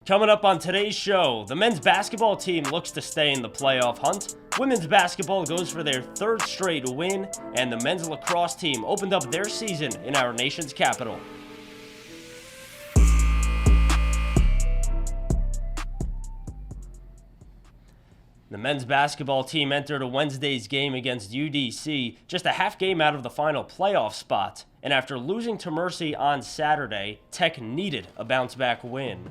Coming up on today's show, the men's basketball team looks to stay in the playoff hunt, women's basketball goes for their third straight win, and the men's lacrosse team opened up their season in our nation's capital. The men's basketball team entered Wednesday's game against UDC just a half game out of the final playoff spot, and after losing to Mercy on Saturday, Tech needed a bounce-back win.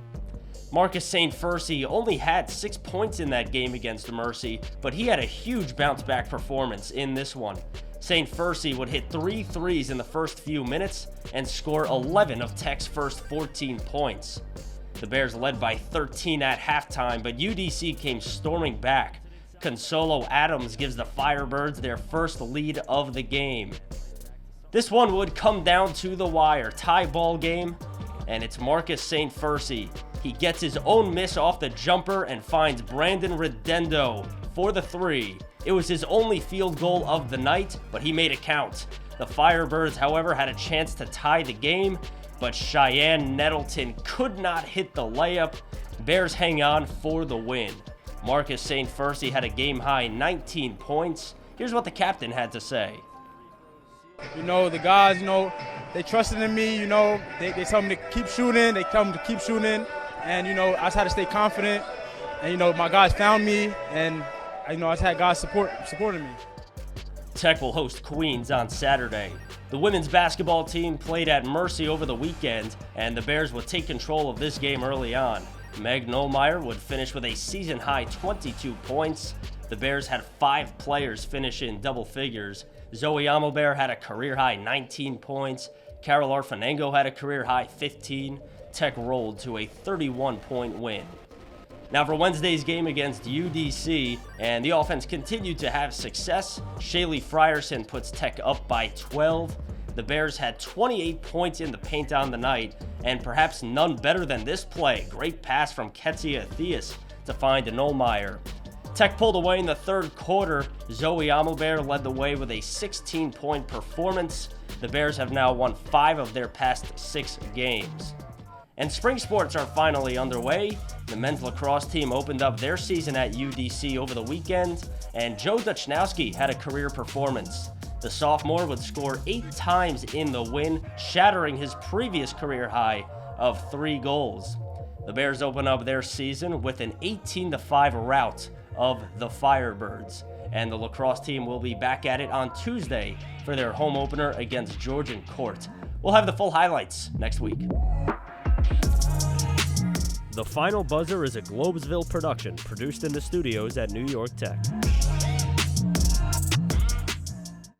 Marcus St. Furcy only had 6 points in that game against Mercy, but he had a huge bounce-back performance in this one. St. Furcy would hit 3 threes in the first few minutes and score 11 of Tech's first 14 points. The Bears led by 13 at halftime, but UDC came storming back. Consolo Adams gives the Firebirds their first lead of the game. This one would come down to the wire, tie ball game, and it's Marcus St. Furcy. He gets his own miss off the jumper and finds Brandon Redendo for the three. It was his only field goal of the night, but he made it count. The Firebirds, however, had a chance to tie the game, but Cheyenne Nettleton could not hit the layup. Bears hang on for the win. Marcus St. Furcy had a game-high 19 points. Here's what the captain had to say. The guys, they trusted in me, they tell me to keep shooting, and, I just had to stay confident, and, my guys found me, and, I just had guys supporting me. Tech will host Queens on Saturday. The women's basketball team played at Mercy over the weekend, and the Bears would take control of this game early on. Meg Nolmeyer would finish with a season-high 22 points. The Bears had 5 players finish in double figures. Zoe Amelbear had a career-high 19 points. Carol Arfanengo had a career-high 15. Tech rolled to a 31-point win. Now for Wednesday's game against UDC, and the offense continued to have success. Shaylee Frierson puts Tech up by 12. The Bears had 28 points in the paint on the night, and perhaps none better than this play. Great pass from Ketsia Theus to find Nolmeyer. Tech pulled away in the third quarter. Zoe Amelbear led the way with a 16-point performance. The Bears have now won 5 of their past 6 games. And spring sports are finally underway. The men's lacrosse team opened up their season at UDC over the weekend, and Joe Duchnowski had a career performance. The sophomore would score 8 times in the win, shattering his previous career high of 3 goals. The Bears open up their season with an 18-5 rout of the Firebirds, and the lacrosse team will be back at it on Tuesday for their home opener against Georgian Court. We'll have the full highlights next week. The Final Buzzer is a Globesville production produced in the studios at New York Tech.